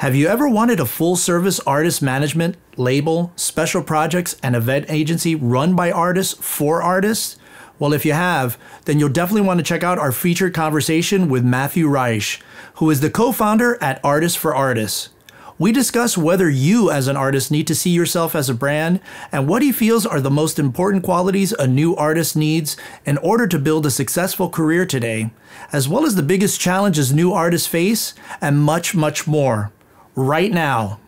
Have you ever wanted a full-service artist management, label, special projects, and event agency run by artists for artists? Well, if you have, then you'll definitely want to check out our featured conversation with Matthew Ritch, who is the co-founder at Artists for Artists. We discuss whether you as an artist need to see yourself as a brand and what he feels are the most important qualities a new artist needs in order to build a successful career today, as well as the biggest challenges new artists face, and much, much more. Right now.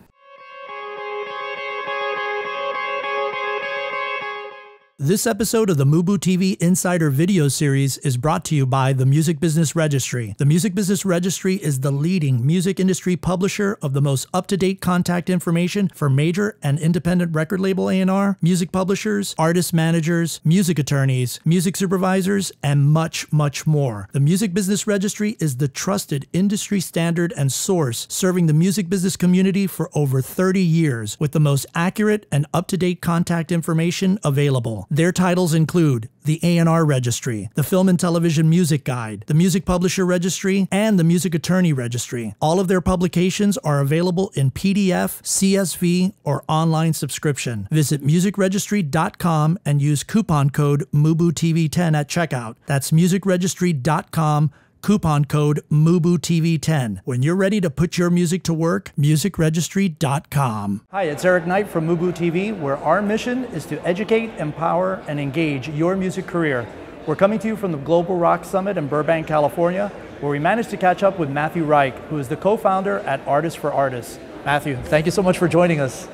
This episode of the MUBUTV Insider video series is brought to you by the Music Business Registry. The Music Business Registry is the leading music industry publisher of the most up-to-date contact information for major and independent record label A&R, music publishers, artist managers, music attorneys, music supervisors, and much, much more. The Music Business Registry is the trusted industry standard and source serving the music business community for over 30 years with the most accurate and up-to-date contact information available. Their titles include the A&R Registry, the Film and Television Music Guide, the Music Publisher Registry, and the Music Attorney Registry. All of their publications are available in PDF, CSV, or online subscription. Visit musicregistry.com and use coupon code MUBUTV10 at checkout. That's musicregistry.com. Coupon code MUBUTV10. When you're ready to put your music to work, musicregistry.com. Hi, it's Eric Knight from MUBUTV, where our mission is to educate, empower, and engage your music career. We're coming to you from the Global Rock Summit in Burbank, California, where we managed to catch up with Matthew Ritch, who is the co-founder at Artists for Artists. Matthew, thank you so much for joining us.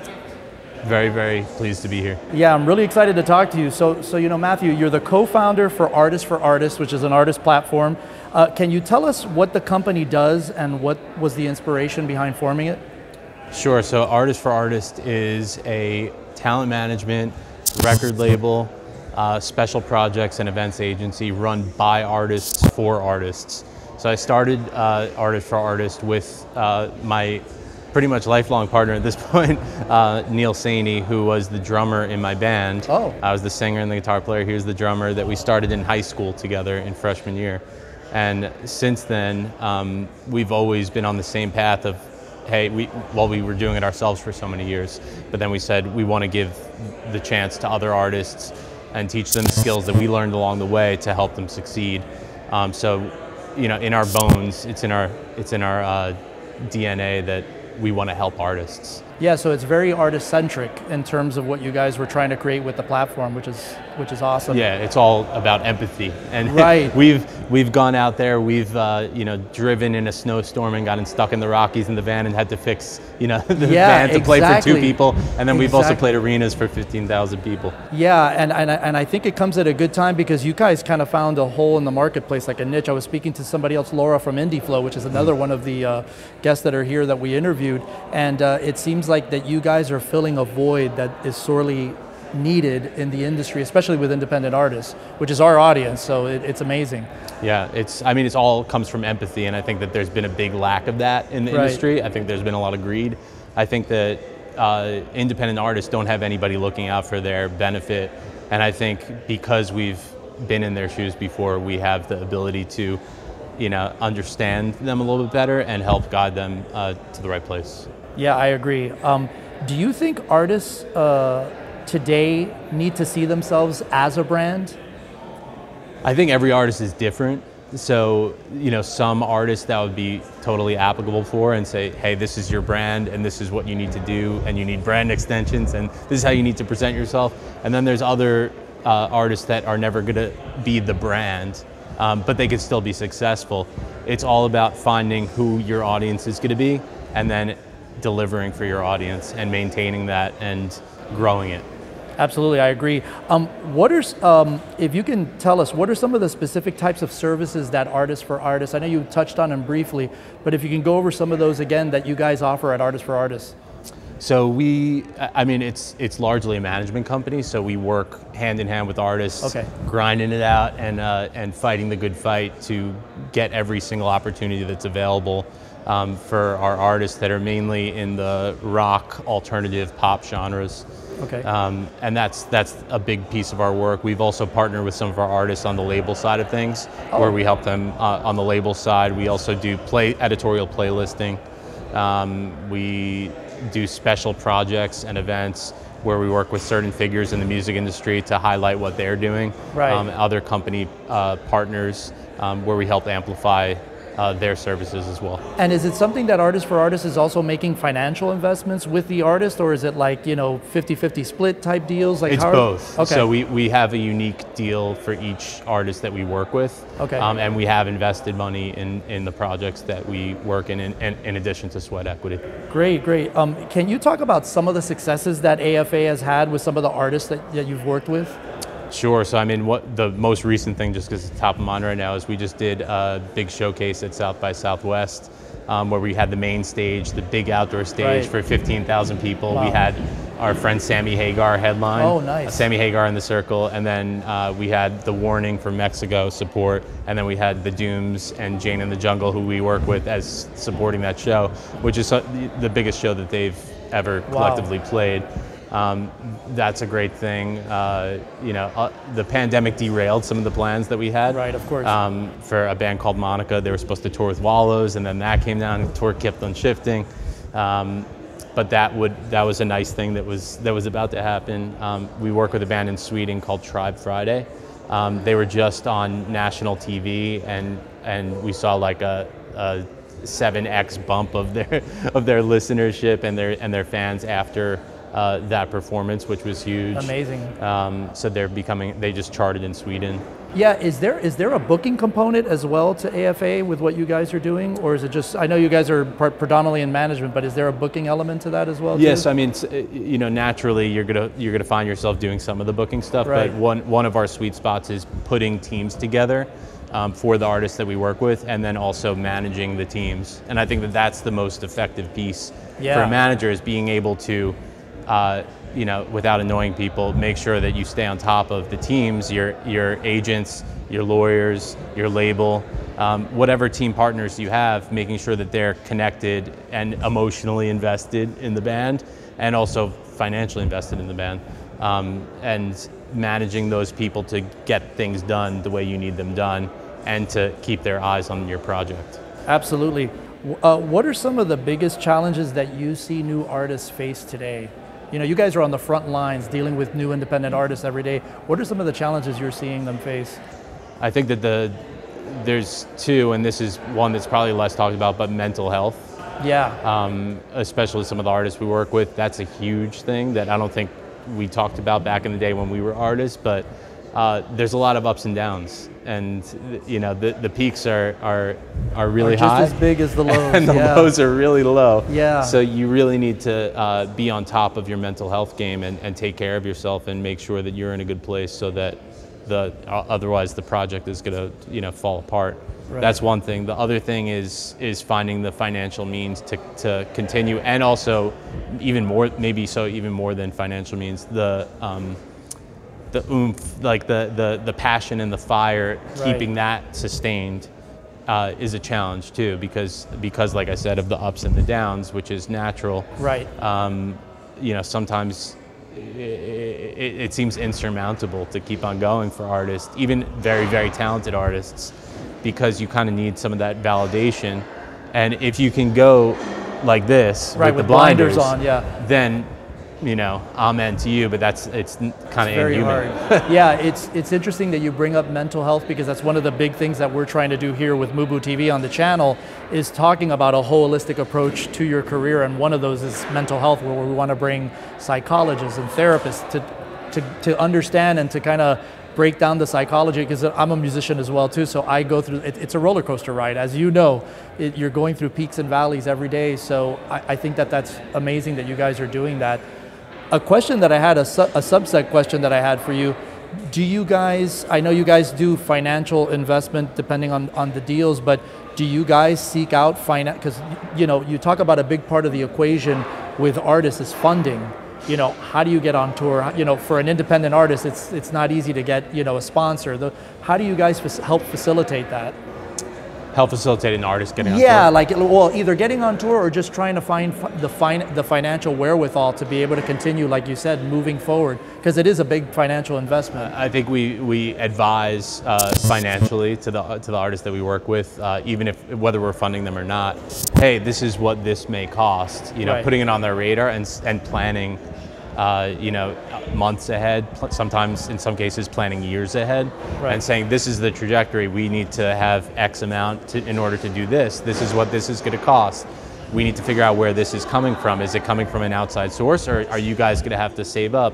Very, very pleased to be here. Yeah, I'm really excited to talk to you. So Matthew, you're the co-founder for Artists, which is an artist platform. Can you tell us what the company does and what was the inspiration behind forming it? Sure, so Artists for Artists is a talent management, record label, special projects and events agency run by artists for artists. So I started Artists for Artists with my pretty much lifelong partner at this point, Neil Saney, who was the drummer in my band. Oh. I was the singer and the guitar player. He was the drummer that we started in high school together in freshman year. And since then, we've always been on the same path of, hey, we were doing it ourselves for so many years, but then we said we want to give the chance to other artists and teach them the skills that we learned along the way to help them succeed. So, in our bones, it's in our DNA that we want to help artists. Yeah, so it's very artist-centric in terms of what you guys were trying to create with the platform, which is awesome. Yeah, it's all about empathy, and right. we've gone out there, we've driven in a snowstorm and gotten stuck in the Rockies in the van and had to fix the van to play for 2 people, and then we've also played arenas for 15,000 people. Yeah, and I think it comes at a good time because you guys kind of found a hole in the marketplace, like a niche. I was speaking to somebody else, Laura from Indie Flow, which is another one of the guests that are here that we interviewed, and it seems like that you guys are filling a void that is sorely needed in the industry, especially with independent artists, which is our audience, so it's amazing. Yeah, it all comes from empathy, and I think that there's been a big lack of that in the industry. I think there's been a lot of greed. I think that independent artists don't have anybody looking out for their benefit, and I think because we've been in their shoes before, we have the ability to understand them a little bit better and help guide them to the right place. Yeah, I agree. Do you think artists today need to see themselves as a brand? I think every artist is different. So, some artists that would be totally applicable for and say, hey, this is your brand and this is what you need to do and you need brand extensions and this is how you need to present yourself. And then there's other artists that are never gonna be the brand, but they can still be successful. It's all about finding who your audience is gonna be and then delivering for your audience and maintaining that and growing it. Absolutely, I agree. If you can tell us, what are some of the specific types of services that Artists for Artists, I know you touched on them briefly, but if you can go over some of those again that you guys offer at Artists for Artists. So it's largely a management company, so we work hand in hand with artists, grinding it out and fighting the good fight to get every single opportunity that's available for our artists that are mainly in the rock, alternative, pop genres. Okay. And that's a big piece of our work. We've also partnered with some of our artists on the label side of things, where we help them on the label side. We also do editorial playlisting. We do special projects and events where we work with certain figures in the music industry to highlight what they're doing. Right. Other company partners where we help amplify their services as well. And is it something that Artist for Artists is also making financial investments with the artist, or is it like, 50-50 split type deals? Like it's both. Okay. So we have a unique deal for each artist that we work with. Okay. And we have invested money in the projects that we work in addition to sweat equity. Great, great. Can you talk about some of the successes that AFA has had with some of the artists that you've worked with? Sure. So I mean, what the most recent thing, just because it's top of mind right now, is we just did a big showcase at South by Southwest, where we had the main stage, the big outdoor stage for 15,000 people. Wow. We had our friend Sammy Hagar headline. Oh, nice. Sammy Hagar in the Circle, and then we had The Warning from Mexico support, and then we had The Dooms and Jane in the Jungle, who we work with, as supporting that show, which is the biggest show that they've ever collectively played. That's a great thing. The pandemic derailed some of the plans that we had. Right, of course. For a band called Monica, they were supposed to tour with Wallows, and then that came down, the tour kept on shifting. But that was a nice thing that was about to happen. We work with a band in Sweden called Tribe Friday. They were just on national TV, and we saw like a 7x bump of their listenership and their fans after that performance, which was huge. Amazing. So they just charted in Sweden. Yeah, is there a booking component as well to AFA with what you guys are doing, or is it just, I know you guys are predominantly in management, but is there a booking element to that as well? Yes, too? I mean, naturally you're gonna find yourself doing some of the booking stuff, right. But one of our sweet spots is putting teams together for the artists that we work with, and then also managing the teams. And I think that's the most effective piece for a manager, is being able to without annoying people, make sure that you stay on top of the teams, your agents, your lawyers, your label, whatever team partners you have, making sure that they're connected and emotionally invested in the band, and also financially invested in the band, and managing those people to get things done the way you need them done, and to keep their eyes on your project. Absolutely. What are some of the biggest challenges that you see new artists face today? You guys are on the front lines dealing with new independent artists every day. What are some of the challenges you're seeing them face? I think that there's two, and this is one that's probably less talked about, but mental health. Yeah. Especially some of the artists we work with, that's a huge thing that I don't think we talked about back in the day when we were artists, but there's a lot of ups and downs, and the peaks are really high, just as big as the lows, and the lows are really low. Yeah. So you really need to be on top of your mental health game and take care of yourself and make sure that you're in a good place, so that otherwise the project is going to fall apart. Right. That's one thing. The other thing is finding the financial means to continue, and also even more than financial means, the oomph, like the passion and the fire, keeping that sustained is a challenge too, because like I said, of the ups and the downs, which is natural. Right. Sometimes it seems insurmountable to keep on going for artists, even very, very talented artists, because you kind of need some of that validation. And if you can go like this, with the blinders on, then amen to you, but it's kind of inhuman. Hard. Yeah, it's interesting that you bring up mental health, because that's one of the big things that we're trying to do here with MUBUTV on the channel, is talking about a holistic approach to your career, and one of those is mental health, where we want to bring psychologists and therapists to understand and to kind of break down the psychology, because I'm a musician as well too, so I go through, it's a roller coaster ride, as you know. You're going through peaks and valleys every day, so I think that's amazing that you guys are doing that. A question that I had, a subset question that I had for you, do you guys, I know you guys do financial investment depending on the deals, but do you guys seek out finance? Because you talk about a big part of the equation with artists is funding. How do you get on tour? For an independent artist, it's not easy to get a sponsor. How do you guys help facilitate that? help facilitate an artist getting on Yeah, tour? like, well, either getting on tour or just trying to find the financial wherewithal to be able to continue, like you said, moving forward, because it is a big financial investment. I think we advise financially to the artists that we work with, even if whether we're funding them or not. Hey, this is what this may cost. You know, Right. putting it on their radar and planning. You know, months ahead, sometimes in some cases planning years ahead, Right. and saying this is the trajectory, we need to have X amount in order to do this. This is what this is going to cost. We need to figure out where this is coming from. Is it coming from an outside source, or are you guys going to have to save up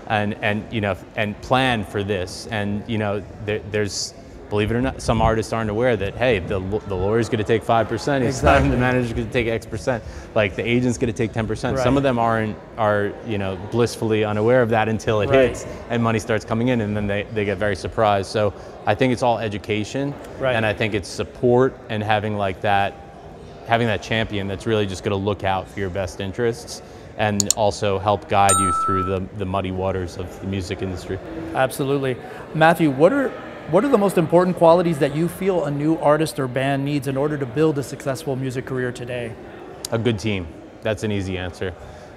and you know, and plan for this? And you know, there's, believe it or not, some artists aren't aware that, hey, the lawyer's going to take 5%, it's time the manager's going to take X%, like the agent's going to take 10%. Right. Some of them are you know, blissfully unaware of that until it Right. hits and money starts coming in, and then they get very surprised. So I think it's all education, Right. and I think it's support and having that champion that's really just going to look out for your best interests and also help guide you through the muddy waters of the music industry. Absolutely. Matthew, what are the most important qualities that you feel a new artist or band needs in order to build a successful music career today? A good team. That's an easy answer.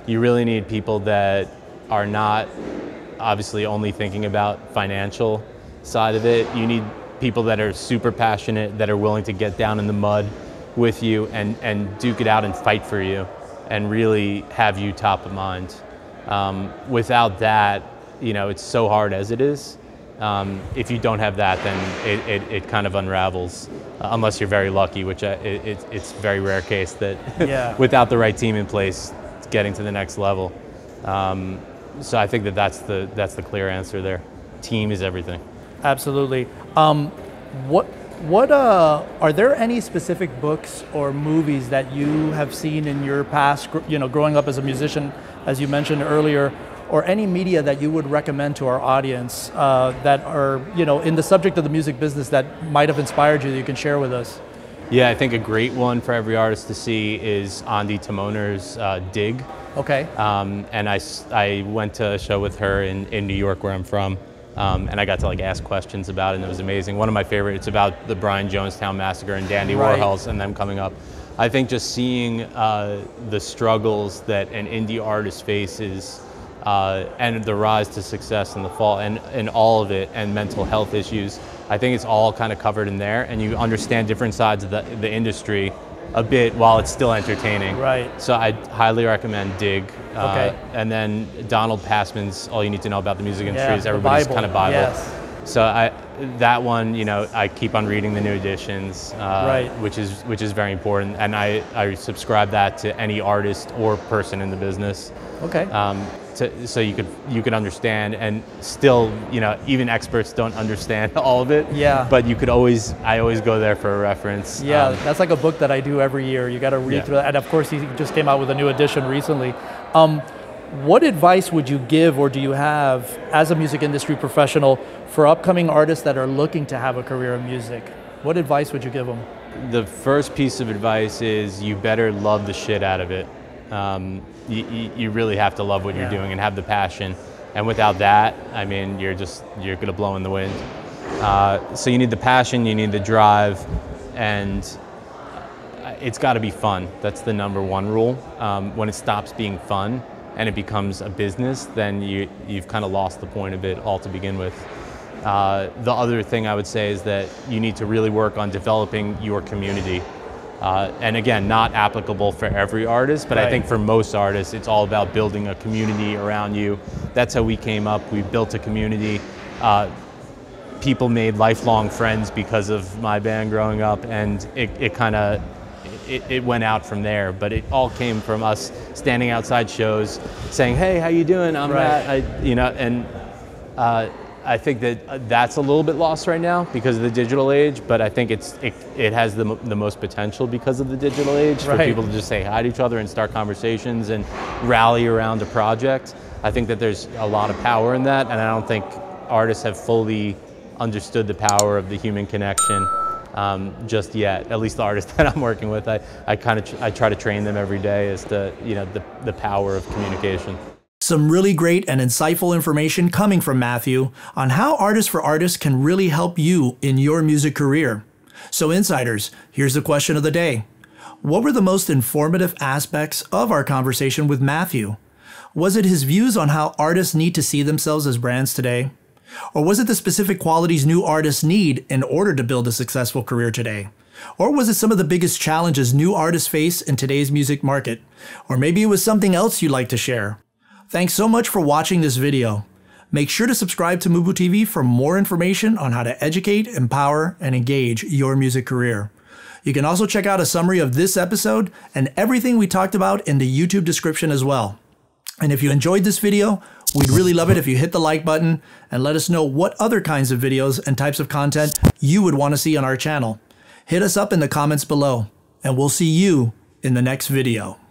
You really need people that are not obviously only thinking about financial side of it. You need people that are super passionate, that are willing to get down in the mud with you and duke it out and fight for you and really have you top of mind. Without that, you know, it's so hard as it is. If you don't have that, then it kind of unravels, unless you're very lucky, which it's a very rare case that Yeah. without the right team in place, it's getting to the next level. So I think that's the clear answer there. Team is everything. Absolutely. What are there any specific books or movies that you have seen in your past, you know, growing up as a musician, as you mentioned earlier, or any media that you would recommend to our audience that are, you know, in the subject of the music business that might have inspired you that you can share with us? Yeah, I think a great one for every artist to see is Andi Timoner's Dig. Okay. And I went to a show with her in New York, where I'm from, and I got to like ask questions about it, and it was amazing. One of my favorite, it's about the Brian Jonestown massacre and Dandy Right. Warhols and them coming up. I think just seeing the struggles that an indie artist faces and the rise to success and the fall and all of it, and mental health issues, I think it's all kind of covered in there, and you understand different sides of the industry a bit while it's still entertaining. Right. So I highly recommend Dig. Okay. And then Donald Passman's All You Need to Know About the Music Industry Yeah, is the everybody's Bible. kind of Bible. Yes. So that one, you know, I keep on reading the new editions, Right. which is very important, and I subscribe that to any artist or person in the business. Okay. So you could understand, and still, you know, even experts don't understand all of it. Yeah. But I always go there for a reference. Yeah, that's like a book that I do every year. You got to read Yeah. through it. And of course, he just came out with a new edition recently. What advice would you give, or do you have, as a music industry professional, for upcoming artists that are looking to have a career in music? What advice would you give them? The first piece of advice is you better love the shit out of it. You really have to love what you're doing and have the passion. And without that, I mean, you're going to blow in the wind. So you need the passion, you need the drive, and it's got to be fun. That's the number one rule. When it stops being fun and it becomes a business, then you've kind of lost the point of it all to begin with. The other thing I would say is that you need to really work on developing your community. And again, not applicable for every artist, but Right. I think for most artists, it's all about building a community around you. That's how we came up. We built a community. People made lifelong friends because of my band growing up, and it went out from there. But it all came from us standing outside shows, saying, "Hey, how you doing? I'm Right. Matt." I think that's a little bit lost right now because of the digital age, but I think it has the most potential because of the digital age for Right. people to just say hi to each other and start conversations and rally around a project. I think that there's a lot of power in that, and I don't think artists have fully understood the power of the human connection just yet. At least the artists that I'm working with, I try to train them every day as to the power of communication. Some really great and insightful information coming from Matthew on how Artists for Artists can really help you in your music career. So insiders, here's the question of the day. What were the most informative aspects of our conversation with Matthew? Was it his views on how artists need to see themselves as brands today? Or was it the specific qualities new artists need in order to build a successful career today? Or was it some of the biggest challenges new artists face in today's music market? Or maybe it was something else you'd like to share. Thanks so much for watching this video. Make sure to subscribe to MUBUTV for more information on how to educate, empower, and engage your music career. You can also check out a summary of this episode and everything we talked about in the YouTube description as well. And if you enjoyed this video, we'd really love it if you hit the like button and let us know what other kinds of videos and types of content you would want to see on our channel. Hit us up in the comments below, and we'll see you in the next video.